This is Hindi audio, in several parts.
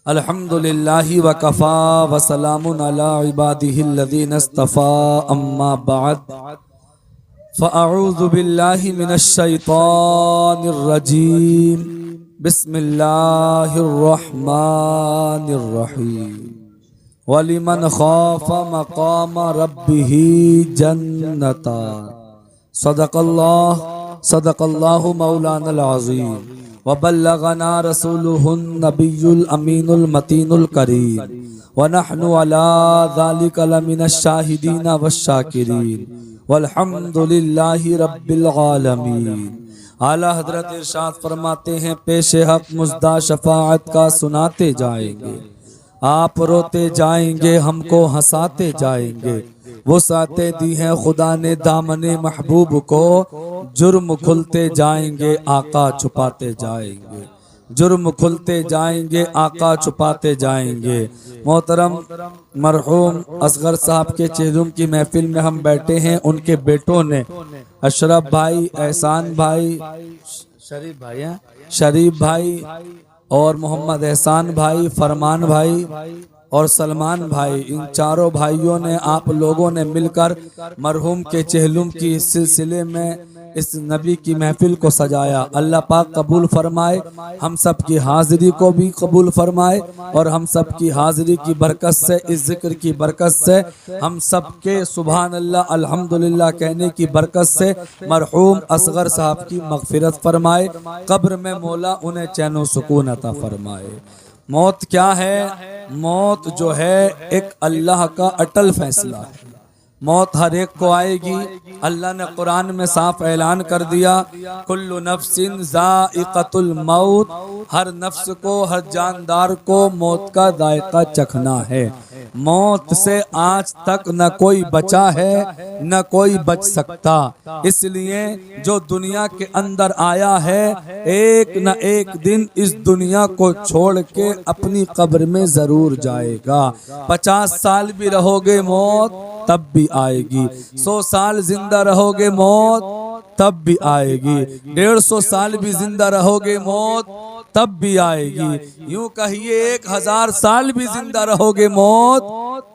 अल्हम्दुलिल्लाहि व कफ़ा व सलामुन अला इबादिहिल्लज़ीना इस्तफ़ा अम्मा बअद फ़अऊज़ु बिल्लाहि मिनश शैतानिर रजीम बिस्मिल्लाहिर रहमानिर रहीम वलिमन ख़ाफ़ मक़ाम रब्बिही जन्नतान सदक़ल्लाहु मौलानल अज़ीम वबल्लगना रसूलुहुन नबियुल अमीनुल मतीनुल करीम व नहनु अला ज़ालिका लमिनश शाहिदीन वश्शाकिरीन वल्हम्दुलिल्लाहि रब्बिल आलमीन। आला हज़रत इरशाद फरमाते हैं, पेशे हक मुज़्दा शफ़ाअत का सुनाते जाएंगे, आप रोते जाएंगे, हमको हंसाते जाएंगे। वो साते दी हैं खुदा ने दामने महबूब को, जुर्म खुलते जाएंगे, आका छुपाते जाएंगे। जुर्म खुलते जाएंगे, आका छुपाते जाएंगे। मोहतरम मरहूम असगर साहब के चेहरुम की महफिल में हम बैठे हैं। उनके बेटों ने अशरफ भाई, एहसान भाई, शरीफ भाई और मोहम्मद एहसान भाई, फरमान भाई और सलमान भाई, इन चारों भाइयों ने, आप लोगों ने मिलकर मरहूम के चेहलुम की इस सिलसिले में इस नबी की महफिल को सजाया। अल्लाह पाक कबूल फरमाए, हम सब की हाजिरी को भी कबूल फरमाए और हम सब की हाजिरी की बरकत से, इस जिक्र की बरकत से, हम सब के सुभान अल्लाह अल्हम्दुलिल्लाह कहने की बरकत से मरहूम असगर साहब की मगफिरत फरमाए, कब्र में मौला उन्हें चैन सुकून अता फरमाए। मौत क्या है? मौत जो है एक अल्लाह का अटल फैसला है। मौत हर एक को आएगी। अल्लाह ने कुरान में साफ ऐलान कर दिया, कुल्लु नफ्सिन ज़ाइक़तुल मौत, हर नफ्स को, हर जानदार को मौत का जायका चखना है। मौत से आज तक न कोई बचा है न कोई बच सकता। इसलिए जो दुनिया के अंदर आया है, एक न एक दिन इस दुनिया को छोड़ के अपनी कब्र में जरूर जाएगा। 50 साल भी रहोगे मौत तब भी आएगी, 100 साल जिंदा रहोगे मौत तब भी आएगी, 150 साल भी जिंदा रहोगे मौत तब भी आएगी। यूं कहिए 1000 साल भी जिंदा रहोगे मौत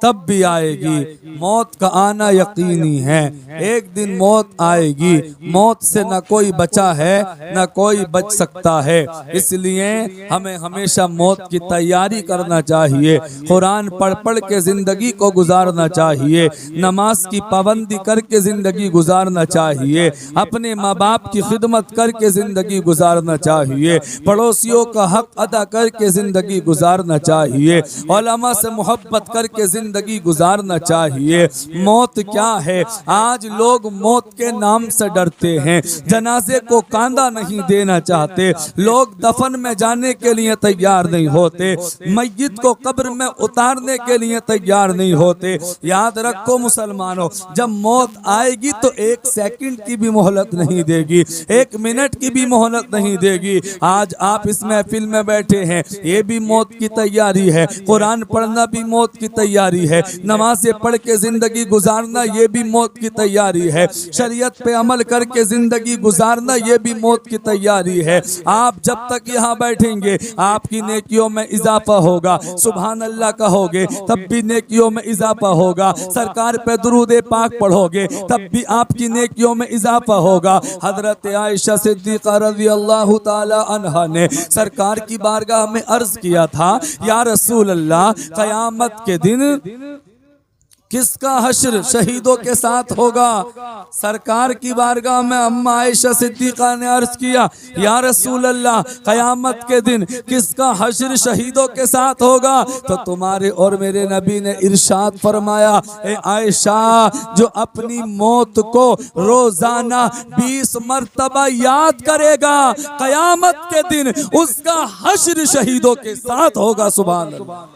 तब भी आएगी। मौत का आना यकीनी है, एक दिन मौत आएगी। मौत से न कोई बचा है न कोई बच सकता है। इसलिए हमें हमेशा मौत की तैयारी करना चाहिए। कुरान पढ़ पढ़ के जिंदगी को गुजारना चाहिए, नमाज की पाबंदी करके जिंदगी गुजारना चाहिए, अपने माँ बाप की खिदमत करके जिंदगी गुजारना चाहिए, पड़ोसियों का हक अदा करके जिंदगी गुजारना चाहिए, उलमा से मोहब्बत करके जिंदगी गुजारना चाहिए। मौत क्या है? आज लोग मौत के नाम से डरते हैं, जनाजे को कांधा नहीं देना चाहते, लोग दफन में जाने के लिए तैयार नहीं होते, मय्यत को कब्र में उतारने के लिए तैयार नहीं होते। याद रखो मुसलमानों, जब मौत आएगी तो 1 सेकंड की भी मोहलत नहीं देगी, 1 मिनट की भी मोहलत नहीं देगी। आज आप इस महफिल में बैठे हैं, ये भी मौत की तैयारी है। कुरान पढ़ना भी मौत की तैयारी है, नमाज़ें पढ़ के जिंदगी गुजारना ये भी मौत की तैयारी है, शरीयत पे अमल करके जिंदगी गुजारना ये भी मौत की तैयारी है। आप जब तक यहाँ बैठेंगे आपकी नेकियों में इजाफा होगा, सुभान अल्लाह कहोगे तब भी नेकियों में इजाफा होगा, सरकार पे दुरूद पाक पढ़ोगे तब भी आपकी नेकियों में इजाफा होगा। हजरत आयशा सिद्दीक़ा रज़ी अल्लाह ताला अन्हा ने सरकार की बारगाह में अर्ज किया था, या रसूल अल्लाह, क़यामत के दिन किसका हश्र शहीदों के साथ होगा? सरकार की बारगाह में अम्मा आयशा सिद्दीक़ा ने अर्ज किया, या रसूल अल्लाह, क़यामत के दिन किसका हश्र शहीदों के साथ होगा? तो तुम्हारे और मेरे नबी ने इरशाद फरमाया, ए आयशा, जो अपनी मौत को रोजाना 20 मरतबा याद करेगा, क़यामत के दिन उसका हश्र शहीदों के साथ होगा। सुभान अल्लाह।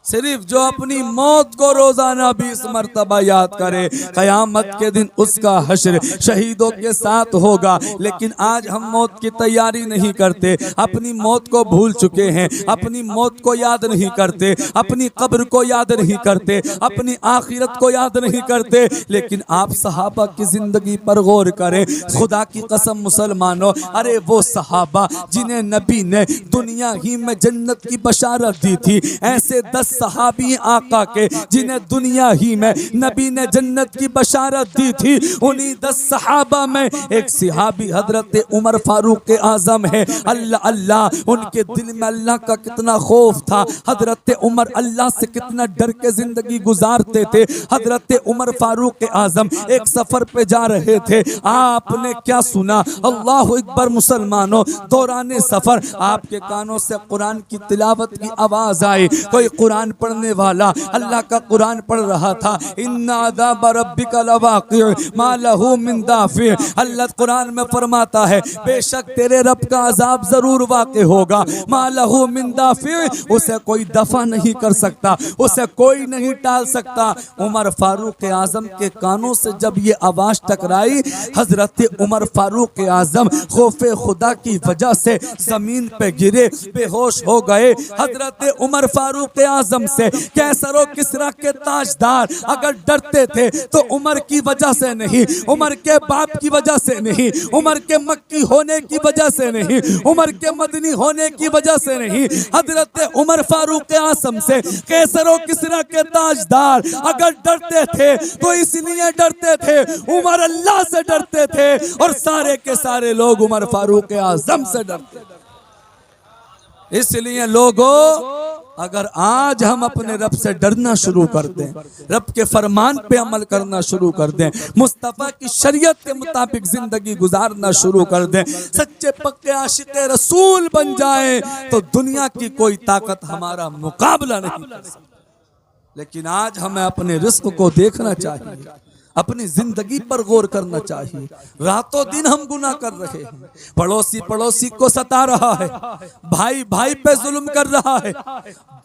सिर्फ जो अपनी मौत को रोजाना 20 मरतबा याद करे, कयामत के दिन उसका हश्र शहीदों के साथ होगा। लेकिन आज हम मौत की तैयारी नहीं करते, अपनी मौत को भूल चुके हैं, अपनी मौत को याद नहीं करते, अपनी कब्र को याद नहीं करते, अपनी आखिरत को याद नहीं करते। लेकिन आप सहाबा की जिंदगी पर गौर करें, खुदा की कसम मुसलमानों, अरे वो सहाबा जिन्हें नबी ने दुनिया ही में जन्नत की बशारत दी थी, ऐसे 10 सहाबी आका के जिन्हें दुनिया ही में नबी ने जन्नत की बशारत दी थी, उन्हीं 10 सहाबा में एक सहाबी हजरत उमर फारूक आजम है। अल्लाह अल्लाह, उनके दिल में अल्लाह का कितना खौफ था। हजरत उमर अल्लाह से कितना डर के जिंदगी गुजारते थे। हजरत उमर फारूक आजम एक सफर पे जा रहे थे, आपने क्या सुना? अल्लाह अकबर मुसलमानों, दौरान सफर आपके कानों से कुरान की तिलावत की आवाज आई। कोई कुरान पढ़ने वाला अल्लाह का कुरान पढ़ रहा था। इन्ना अज़ाब रब्बिका लवाक़ि मा लहू मिन दाफ़ि। अल्लाह कुरान में फरमाता है, बेशक तेरे रब का अजाब जरूर वाक़े होगा। मा लहू मिन दाफ़ि, उसे कोई दफा नहीं कर सकता, उसे कोई नहीं टाल सकता। उमर फारूक आजम के कानों से जब ये आवाज टकराई, हजरत उमर फारूक आजम खौफे खुदा की वजह से जमीन पे गिरे, बेहोश हो गए। हजरत उमर फारूक आजम से कैसर और किसरा के ताजदार अगर डरते थे तो उमर की वजह से नहीं, उमर के बाप की वजह से नहीं, उमर के मक्की होने की वजह से नहीं, उमर के मदनी होने की वजह से नहीं। हजरत उमर फारूक आजम से कैसर और किसरा के ताजदार अगर डरते थे तो इसलिए डरते थे, उमर अल्लाह से डरते थे और सारे के सारे लोग उमर फारूक आजम से डरते थे। इसलिए लोगों, अगर आज हम अपने रब से डरना शुरू कर दें, रब के फरमान पे अमल करना शुरू कर दें, मुस्तफ़ा की शरीयत के मुताबिक जिंदगी गुजारना शुरू कर दें, सच्चे पक्के आशिक़े रसूल बन जाएं, तो दुनिया की कोई ताकत हमारा मुकाबला नहीं कर सकती। लेकिन आज हमें अपने रिस्क को देखना चाहिए, अपनी जिंदगी पर गौर करना चाहिए। रातों दिन हम गुनाह कर रहे हैं, पड़ोसी पड़ोसी को सता रहा है, भाई भाई पे जुल्म कर रहा है,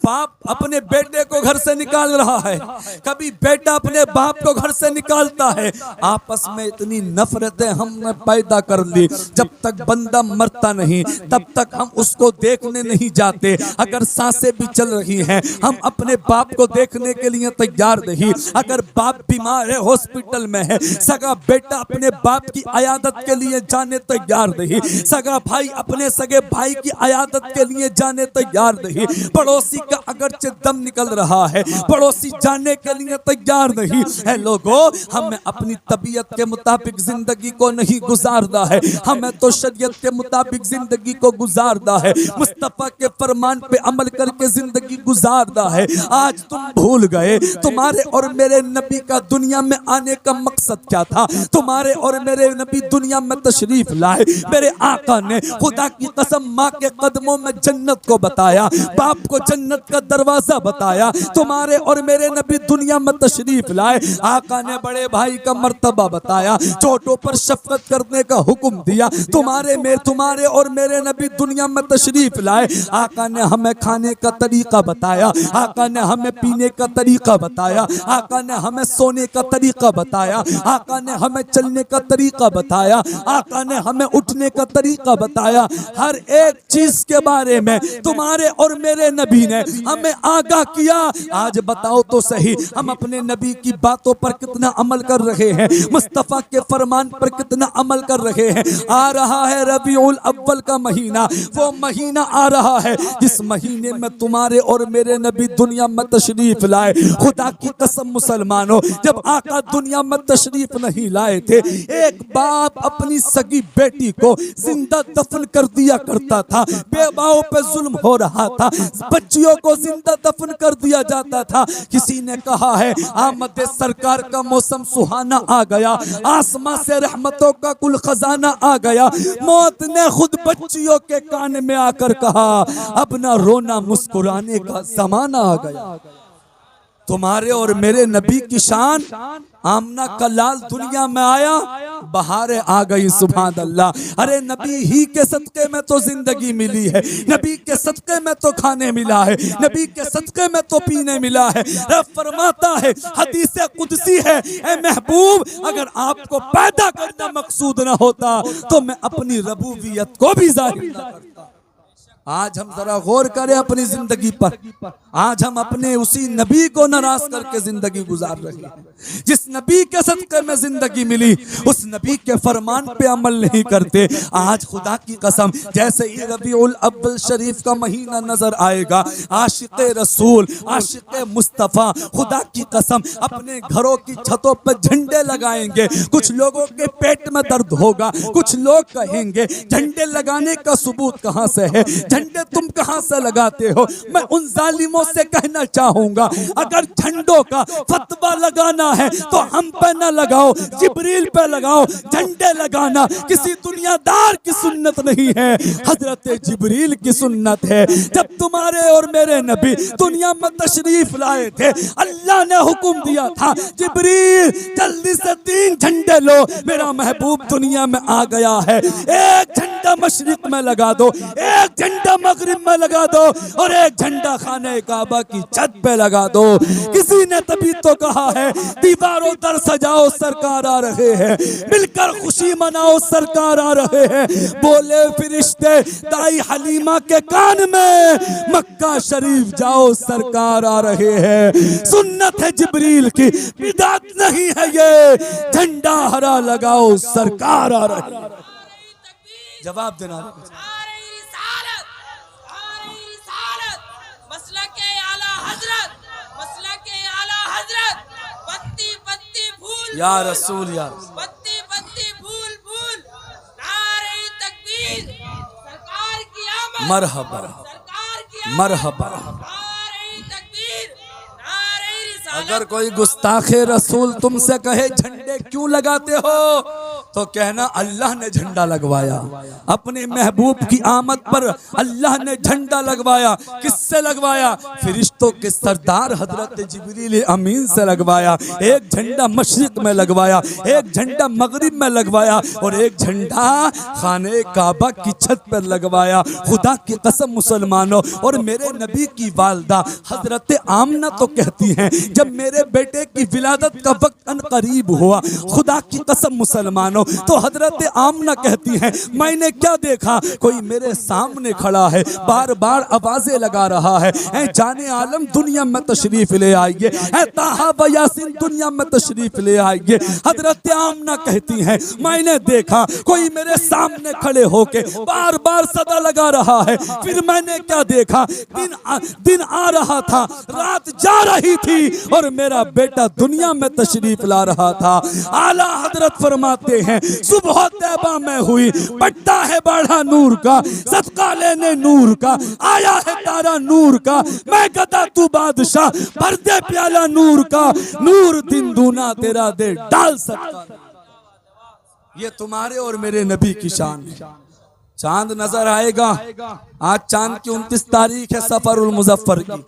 बाप अपने बेटे को घर से निकाल रहा है, कभी बेटा अपने बाप को घर से निकालता है। आपस में इतनी नफरतें हमने पैदा कर ली। जब तक बंदा मरता नहीं तब तक हम उसको देखने नहीं जाते। अगर सांसें भी चल रही हैं हम अपने बाप को देखने के लिए तैयार नहीं। अगर बाप बीमार है, हॉस्पिटल में है, सगा बेटा अपने बाप की अयादत के लिए जाने तैयार नहीं, सगा भाई अपने सगे भाई की अयादत के लिए जाने तैयार नहीं। पड़ोसी का अगरचे दम निकल रहा है, पड़ोसी जाने के लिए तैयार नहीं है। लोगों, हमें अपनी तबीयत के मुताबिक जिंदगी को नहीं गुजारना है, हमें तो शरीयत के मुताबिक जिंदगी को गुजारना है, मुस्तफा के फरमान पे अमल करके जिंदगी गुजारना है। आज तुम भूल गए तुम्हारे और मेरे नबी का दुनिया में आने का मकसद क्या था। तुम्हारे और मेरे नबी दुनिया में तशरीफ लाए, मेरे आका ने खुदा की कसम माँ के कदमों में जन्नत को बताया, बाप को जन्नत का दरवाजा बताया। तुम्हारे और मेरे नबी दुनिया में तशरीफ लाए, आका ने बड़े भाई का मर्तबा बताया, छोटों पर शफकत करने का हुक्म दिया। तुम्हारे और मेरे नबी दुनिया में तशरीफ लाए, आका ने हमें खाने का तरीका बताया, आका ने हमें पीने का तरीका बताया, आका ने हमें सोने का तरीका बताया, आका ने हमें चलने का तरीका बताया, आका ने हमें उठने का तरीका बताया। हर एक चीज के बारे में तुम्हारे और मेरे नबी ने हमें आगाह किया। आज बताओ तो सही, हम अपने नबी की बातों पर कितना अमल कर रहे हैं, मुस्तफा के फरमान पर कितना अमल कर रहे हैं। आ रहा है रबीउल अव्वल का महीना, वो महीना आ रहा है जिस महीने में तुम्हारे और मेरे नबी दुनिया में तशरीफ लाए। खुदा की कसम मुसलमानों, जब आका दुनिया में तशरीफ नहीं लाए थे, एक बाप अपनी सगी बेटी को जिंदा दफन कर दिया करता था। बेवाओं पे जुल्म हो रहा था, बच्चियों को जिंदा दफन कर दिया जाता था। किसी ने कहा है आमद सरकार का मौसम सुहाना आ गया, आसमां से रहमतों का कुल खजाना आ गया। मौत ने खुद बच्चियों के कान में आकर कहा, अब ना रोना मुस्कुराने का जमाना आ गया। तुम्हारे और मेरे नबी की शान, आमना का लाल दुनिया में आया, बहारें आ गई, सुभान अल्लाह। अरे नबी ही के सदके में तो जिंदगी मिली है, नबी के सदके में तो खाने मिला है, नबी के सदके में तो पीने मिला है। रब फरमाता है, हदीस कुदसी है, ए महबूब अगर आपको पैदा करना मकसूद ना होता तो मैं अपनी रबूबियत को भी जाहिर ना करता। आज हम जरा गौर करें अपनी जिंदगी पर। आज हम अपने उसी नबी को नाराज करके जिंदगी गुजार रहे हैं। जिस नबी के सदके में जिंदगी मिली, उस नबी के फरमान पे अमल नहीं करते। आज खुदा की कसम, जैसे ही रबीउल अव्वल शरीफ का महीना नजर आएगा, आशिक़े रसूल, आशिक़े मुस्तफ़ा, खुदा की कसम अपने घरों की छतों पर झंडे लगाएंगे। कुछ लोगों के पेट में दर्द होगा, कुछ लोग कहेंगे झंडे लगाने का सबूत कहां से है, झंडे तुम कहां से लगाते हो। मैं उन जालिमों से कहना चाहूंगा, अगर झंडों का फतवा लगाना है तो हम पे न लगाओ, जिब्रील पे लगाओ। झंडे लगाना किसी दुनियादार की सुन्नत नहीं है, हजरत जिब्रील की सुन्नत है। जब तुम्हारे और मेरे नबी दुनिया में तशरीफ लाए थे, अल्लाह ने हुक्म दिया था, जिब्रील जल्दी से 3 झंडे लो, मेरा महबूब दुनिया में आ गया है। एक झंडा मशरिक में लगा दो, एक झंडा मगरिब में लगा दो, और एक झंडा खाने काबा की छत पे लगा दो। किसी ने तभी तो कहा है, दीवारों दर सजाओ सरकार आ रहे हैं, मिलकर खुशी मनाओ सरकार आ रहे हैं। बोले फिरिश्ते दाई हलीमा के कान में, मक्का शरीफ जाओ सरकार आ रहे हैं। सुन्नत है जिब्रील की, बिदात नहीं है ये। झंडा हरा लगाओ सरकार आ रहे हैं। जवाब देना या रसूल, या बत्ती बत्ती फूल फूल, नारे तकबीर, सरकार की आमद, मरहबा सरकार की मरहबा। नारे तकबीर, नारे रिसालत। अगर कोई गुस्ताखे रसूल तुमसे कहे झंडे क्यों लगाते हो, तो कहना अल्लाह ने झंडा लगवाया। अपने महबूब की आमद पर अल्लाह ने झंडा लगवाया। किससे लगवाया? फिरिश्तों के सरदार हजरत जिब्रील अमीन से लगवाया। एक झंडा मशरिक में लगवाया, एक झंडा मगरिब में लगवाया, और एक झंडा खाने काबा की छत पर लगवाया। खुदा की कसम मुसलमानों, और मेरे नबी की वालदा हजरत आमना तो कहती हैं, जब मेरे बेटे की विलादत का वक्त अनकरीब हुआ, खुदा की कसम मुसलमानों, तो हजरत आमना कहती हैं, मैंने क्या देखा, कोई मेरे सामने खड़ा है, बार बार आवाजें लगा रहा है, ऐ जाने आलम दुनिया में तशरीफ ले आइए, ऐ ताहा व यासीन दुनिया में तशरीफ ले आइए। हजरत आमना कहती हैं, मैंने देखा कोई मेरे सामने खड़े होके बार बार सदा लगा रहा है। फिर मैंने क्या देखा, दिन आ रहा था, रात जा रही थी, और मेरा बेटा दुनिया में तशरीफ ला रहा था। आला हजरत फरमाते हैं, सुबह तैबा में हुई, पट्टा है बाढ़ा नूर का, सदका लेने नूर का, आया है तारा नूर का, मैं गदा तू बादशाह, भर दे प्याला नूर का, नूर दिन दूना तेरा दे डाल सदका। ये तुम्हारे और मेरे नबी की शान है। चांद नजर आएगा, आज चांद की 29 तारीख है सफरुल मुजफ्फर की।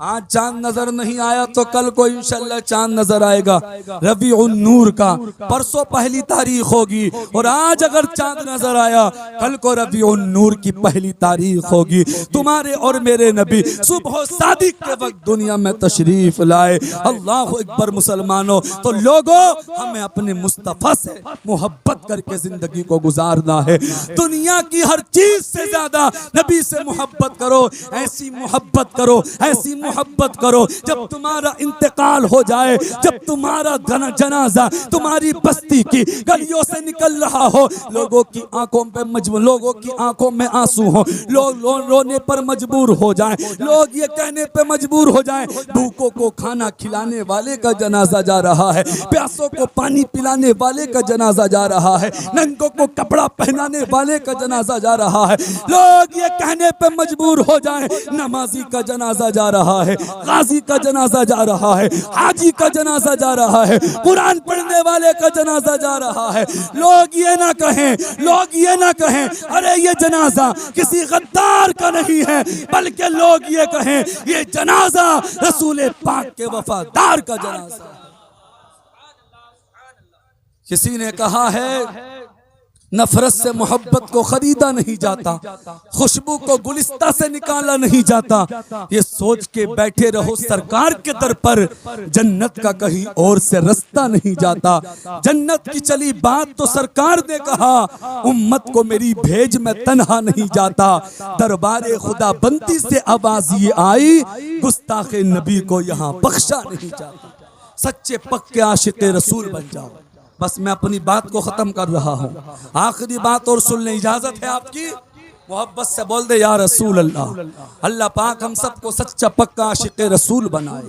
आज चांद नजर नहीं आया तो कल को इंशाल्लाह चांद नजर आएगा रबीउन नूर का। परसों पहली तारीख होगी, और आज अगर चांद नजर आया कल को रबीउन नूर की पहली तारीख होगी। तुम्हारे और मेरे नबी सुबह सादिक के वक्त दुनिया में तशरीफ लाए। अल्लाह अकबर मुसलमानों, तो लोगों हमें अपने मुस्तफ़ा से मोहब्बत करके जिंदगी को गुजारना है। दुनिया की हर चीज से ज्यादा नबी से मोहब्बत करो। ऐसी मोहब्बत करो, ऐसी मोहब्बत करो, जब तुम्हारा इंतकाल हो जाए, जब तुम्हारा जनाजा तुम्हारी बस्ती की गलियों से निकल रहा हो, लोगों की आंखों पे लोगों की आंखों में आंसू हो, लोग रोने पर मजबूर हो जाएं, लोग ये कहने पे मजबूर हो जाएं, भूखों को खाना खिलाने वाले का जनाजा जा रहा है, प्यासों को पानी पिलाने वाले का जनाजा जा रहा है, नंगों को कपड़ा पहनाने वाले का जनाजा जा रहा है। लोग ये कहने पे मजबूर हो जाएं, नमाजी का जनाजा जा रहा रहा है, गाजी का जनाजा जा रहा है, हाजी का जनाजा जा रहा है, कुरान पढ़ने वाले का जनाजा जा रहा है। लोग ये ना कहें, लोग ये ना कहें अरे ये जनाजा किसी गद्दार का नहीं है, बल्कि लोग ये कहें ये जनाजा रसूल पाक के वफादार का जनाजा। किसी ने कहा है नफरत से मोहब्बत को खरीदा नहीं जाता, खुशबू को गुलिस्ता से निकाला नहीं जाता। ये सोच के बैठे रहो सरकार के दर पर जन्नत का कहीं और से रास्ता नहीं जाता। जन्नत की चली बात तो सरकार ने कहा, उम्मत को मेरी भेज में तन्हा नहीं जाता। दरबारे खुदा बंदी से आवाज ये आई, गुस्ताखे नबी को यहाँ बख्शा नहीं जाता। सच्चे पक्के आशिक़े रसूल बन जाओ। बस मैं अपनी बात को खत्म कर रहा हूँ, आखिरी बात और सुन लें, इजाजत है आपकी? मोहब्बत से बोल दे या रसूल अल्लाह। अल्लाह पाक हम सबको सच्चा पक्का आशिक़े रसूल बनाए।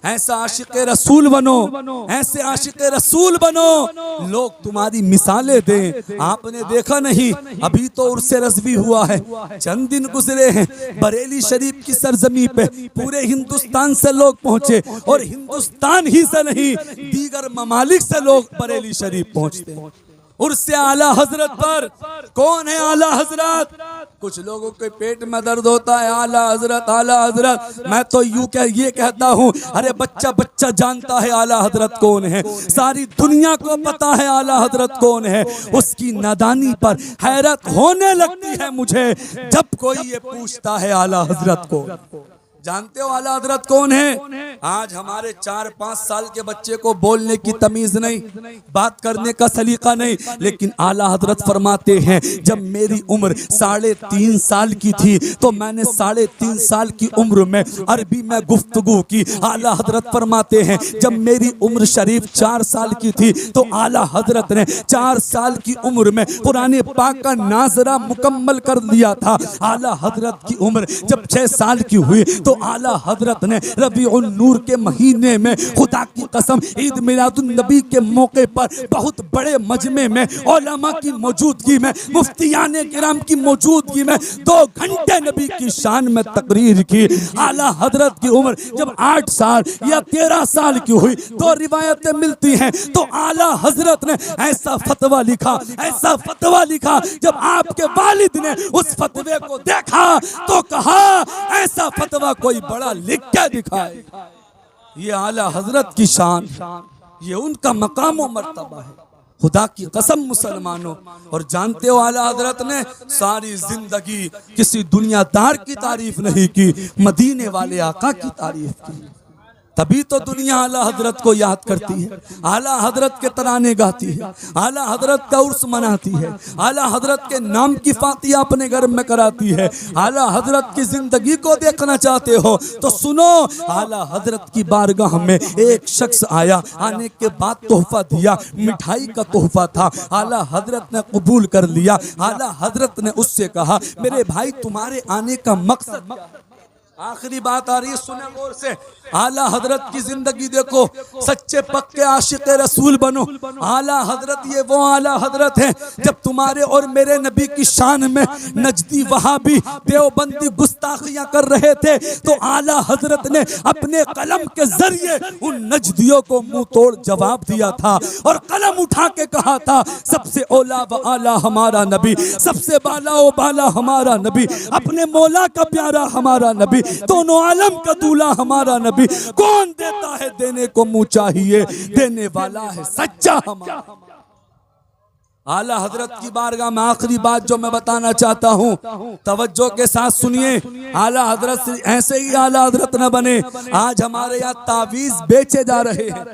ऐसा आशिक़े रसूल बनो, ऐसे आशिक़े रसूल बनो लोग तुम्हारी मिसालें दें। आपने देखा नहीं, अभी तो उर्से रज़वी हुआ है, चंद दिन गुजरे हैं, बरेली शरीफ की सरजमी पे पूरे हिंदुस्तान से लोग पहुंचे, और हिंदुस्तान ही से नहीं दीगर ममालिक से लोग बरेली शरीफ पहुंचते हैं। उर्से आला हजरत पर कौन है आला हजरत? कुछ लोगों के पेट में दर्द होता है, आला हजरत आला हजरत। मैं तो ये कहता हूँ, अरे बच्चा बच्चा जानता है आला हजरत कौन है, सारी दुनिया को पता है आला हजरत कौन है। उसकी नादानी पर हैरत होने लगती है मुझे जब कोई ये पूछता है आला हजरत को। जानते हो आला हजरत कौन है? आज हमारे 4-5 साल के बच्चे को बोलने की तमीज नहीं, बात करने का सलीका नहीं, लेकिन आला हजरत फरमाते हैं जब मेरी उम्र 3.5 साल की थी तो मैंने 3.5 साल की उम्र में अरबी में गुफ्तगू की। आला हजरत फरमाते हैं जब मेरी उम्र शरीफ 4 साल की थी तो आला हजरत ने 4 साल की उम्र में कुरान पाक का नाजरा मुकम्मल कर लिया था। आला हजरत की उम्र जब 6 साल की हुई तो आला हजरत ने रबीउल नूर के महीने में खुदा की कसम ईद मिलादुन नबी के मौके पर बहुत बड़े मजमे में उलमा की मौजूदगी में मुफ्तियाने किराम की मौजूदगी में 2 घंटे नबी की शान में तकरीर की। आला हजरत की उम्र जब 8 साल या 13 साल की हुई, 2 रिवायतें मिलती हैं, तो आला हजरत ने ऐसा फतवा लिखा, ऐसा फतवा लिखा, जब आपके वालिद ने उस फतवे को देखा तो कहा ऐसा फतवा कोई बड़ा लिख के दिखाए। ये आला हजरत की शान, ये उनका मकाम और मर्तबा है। खुदा की कसम मुसलमानों, और जानते हो आला हजरत ने सारी जिंदगी किसी दुनियादार की तारीफ नहीं की, मदीने वाले आका की तारीफ की। तभी तो दुनिया आला हजरत को याद करती है, आला हजरत के तराने गाती है, आला हजरत का उर्स मनाती है, आला हजरत के नाम की फातिहा अपने घर में कराती है। आला हजरत की जिंदगी को देखना चाहते हो तो सुनो, आला हजरत की बारगाह में एक शख्स आया, आने के बाद तोहफा दिया, मिठाई का तोहफा था, आला हजरत ने कबूल कर लिया। आला हजरत ने उससे कहा मेरे भाई तुम्हारे आने का मकसद क्या है? आखिरी बात आ रही है, सुने गौर से। आला हजरत की जिंदगी देखो, सच्चे पक्के आशिक़े रसूल बनो। आला हजरत ये वो आला हजरत है जब तुम्हारे और मेरे नबी की शान में नजदी वहाबी देवबंदी गुस्ताखियां कर रहे थे तो आला हजरत ने अपने कलम के जरिए उन नजदियों को मुंह तोड़ जवाब दिया था और कलम उठा के कहा था सबसे औला व आला हमारा नबी, सबसे बाला व बाला हमारा नबी, अपने मौला का प्यारा हमारा नबी, दोनों आलम का दूल्हा हमारा नबी। कौन देता है देने को मुंह चाहिए, देने वाला है सच्चा हमारा। आला हजरत की बारगाह में आखिरी बात जो मैं बताना चाहता हूँ, तवज्जो के साथ सुनिए। आला हजरत से ऐसे ही आला हजरत न बने। आज हमारे यहाँ तावीज बेचे जा रहे हैं,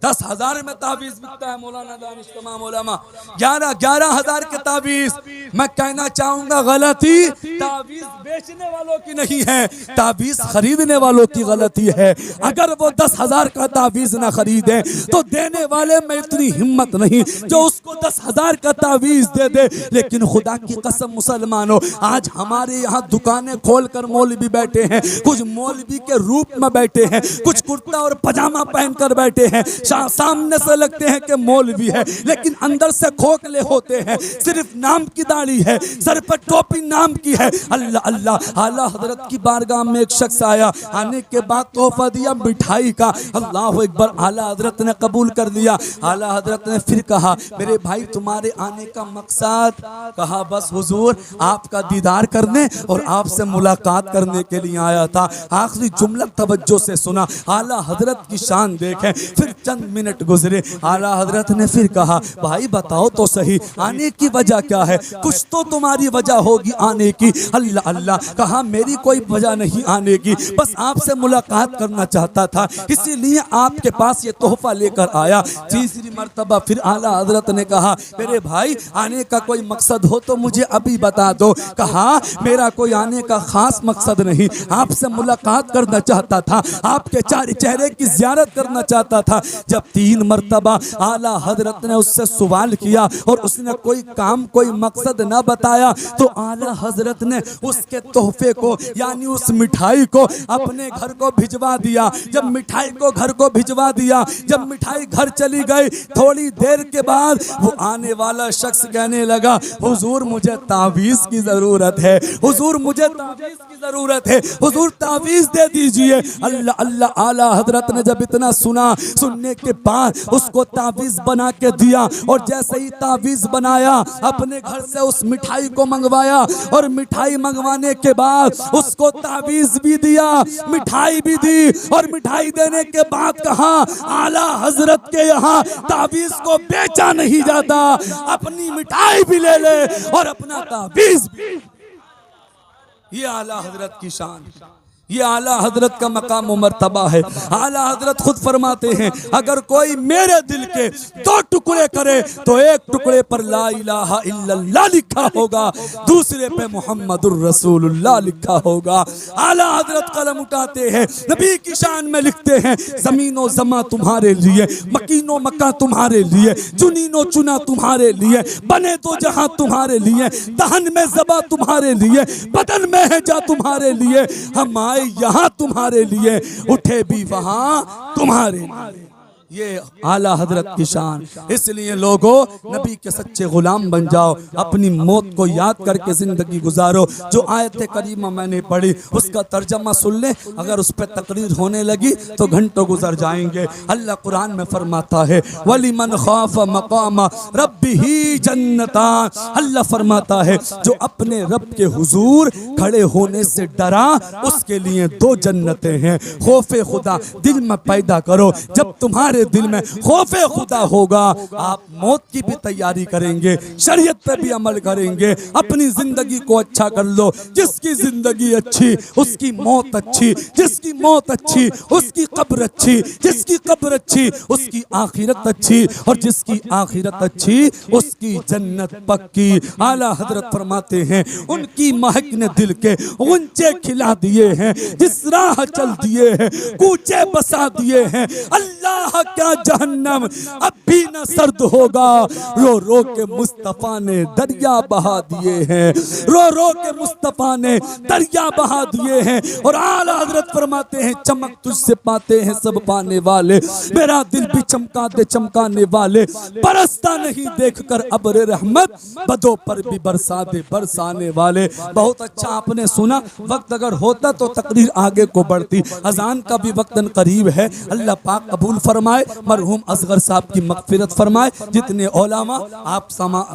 10,000 में तावीज बिकता है। मौलाना दानिश तमाम उलमा 11,000 के तावीज। मैं कहना चाहूंगा गलती तावीज बेचने वालों की नहीं है, तावीज खरीदने वालों की गलती है। अगर वो 10,000 का तावीज ना खरीदे तो देने वाले में इतनी हिम्मत नहीं जो उसको 10,000 का तावीज दे दे। लेकिन खुदा की कसम मुसलमानों, आज हमारे यहाँ दुकानें खोलकर मौलवी बैठे हैं, कुछ मौलवी के रूप में बैठे हैं, कुछ कुर्ता और पजामा पहनकर बैठे हैं, सामने से लगते हैं कि मौलवी है, लेकिन अंदर से खोखले होते हैं। सिर्फ नाम की दाढ़ी है, सर पर टोपी नाम की है। अल्लाह अल्लाह। आला हजरत की बारगाह में एक शख्स आया, आने के बाद तोहफा दिया मिठाई का। अल्लाह अकबर। आला हजरत ने कबूल कर लिया। आला हजरत ने फिर कहा, मेरे भाई तुम्हारे आने का मकसद? कहा, बस हुजूर आपका दीदार करने और आपसे मुलाकात करने के लिए आया था। आखिरी जुमला तवज्जो से सुना। आला हजरत की शान देखें। फिर चंद मिनट गुजरे, आला हजरत ने फिर कहा, भाई बताओ तो सही आने की वजह क्या है? कुछ तो तुम्हारी वजह होगी आने की। अल्लाह अल्लाह। कहा, मेरी कोई वजह नहीं आने की, बस आपसे मुलाकात करना चाहता था, इसीलिए आपके पास ये तोहफा लेकर आया। तीसरी मर्तबा फिर आला हजरत ने कहा, मेरे भाई आने का कोई मकसद हो तो मुझे अभी बता दो। कहा, मेरा कोई आने का खास मकसद नहीं, आपसे मुलाकात करना चाहता था, आपके चेहरे की ज़ियारत करना चाहता था। जब 3 मर्तबा आला हजरत ने उससे सवाल किया और उसने कोई काम कोई मकसद न बताया, तो आला हजरत ने उसके तोहफे को यानी उस मिठाई को अपने घर को भिजवा दिया। जब मिठाई को घर को भिजवा दिया, जब मिठाई घर चली गई, थोड़ी देर के बाद वो आने वाला शख्स कहने लगा, हुजूर मुझे तावीज़ की ज़रूरत है, हुजूर मुझे तावीज़ की ज़रूरत है, हुजूर तावीज़ दे दीजिए। अल्लाह अल्लाह। आला हजरत ने जब इतना सुना, सुनने के बाद उसको तावीज़ बना के दिया। और जैसे ही तावीज़ बनाया, अपने घर से उस मिठाई को मंगवाया और मिठाई मंगवाने के बाद उसको तावीज़ भी दिया, मिठाई भी दी। और मिठाई देने के बाद कहा, आला हजरत के यहाँ तावीज़ को बेचा नहीं जाता, अपनी मिठाई भी ले ले और अपना तावीज़ भी। ये आला हजरत की शान, ये आला हजरत का मकाम मर्तबा है। आला हजरत खुद फरमाते हैं, अगर कोई मेरे दिल के 2 टुकड़े करे तो एक टुकड़े पर ला इलाहा इल्लल्लाह लिखा होगा, दूसरे पे मुहम्मदुर रसूलुल्लाह लिखा होगा। आला हजरत कलम उठाते हैं, नबी की शान में लिखते हैं, जमीनो जमा तुम्हारे लिए, मकीनो मक्का तुम्हारे लिए, चुनीनो चुना तुम्हारे लिए, बने तो जहां तुम्हारे लिए, दहन में ज़बा तुम्हारे लिए, बदन में है जा तुम्हारे लिए, हम आए यहाँ तुम्हारे लिए, उठे भी वहां तुम्हारे लिए। ये आला हजरत की शान। इसलिए लोगों, नबी के सच्चे गुलाम बन जाओ, अपनी मौत को याद करके जिंदगी गुजारो। जो आयत करीमा मैंने पढ़ी उसका तर्जमा सुन ले, अगर उस पर तकरीर होने लगी तो घंटों गुजर जाएंगे। अल्लाह कुरान में फरमाता है, वलिमन खाफ मकाम रब्बिही जन्नतान। अल्लाह फरमाता है, जो अपने रब के हुजूर खड़े होने से डरा, उसके लिए 2 जन्नतें हैं। खौफे खुदा दिल में पैदा करो। जब तुम्हारे दिल में खौफे खुदा होगा, आप मौत की भी तैयारी करेंगे, शरीयत पे भी अमल करेंगे, अपनी जिंदगी को अच्छा कर लो। जिसकी जिंदगी अच्छी उसकी मौत अच्छी, जिसकी मौत अच्छी उसकी कब्र अच्छी, जिसकी कब्र अच्छी उसकी आखिरत अच्छी, और जिसकी आखिरत अच्छी उसकी जन्नत पक्की। आला हजरत फरमाते हैं, उनकी महक ने दिल के ऊंचे खिला दिए हैं, जिस राह चल दिए हैं कूचे बसा दिए हैं। अल्लाह क्या जहन्नम अब भी न सर्द होगा। रो रो के मुस्तफा ने दरिया बहा दिए हैं, रो रो के मुस्तफा ने दरिया बहा दिए हैं। और आला हजरत फरमाते हैं, चमक तुझसे पाते हैं सब पाने वाले, मेरा दिल भी चमका दे चमकाने वाले, बरसता नहीं देखकर अब्र रहमत, बदों पर भी बरसा दे बरसाने वाले। बहुत अच्छा आपने सुना। वक्त अगर होता तो तकरीर आगे को बढ़ती। अजान का भी वक्त करीब है। अल्लाह पाक कबूल फरमाए, मरहूम असगर साहब की मगफिरत फरमाए। जितने उलमा आप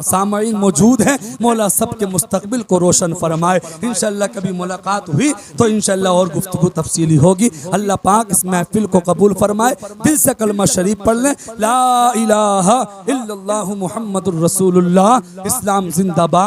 सामईन मौजूद हैं, मौला सबके मुस्तकबिल को रोशन फरमाए। इंशाअल्लाह कभी मुलाकात हुई तो इंशाअल्लाह और गुफ्तगू तफसीली होगी। अल्लाह पाक इस महफिल को कबूल फरमाए। दिल से कलमा शरीफ पढ़ लें, ला इलाहा इल्लल्लाहु मुहम्मदुर रसूलुल्लाह। इस्लाम जिंदाबाद।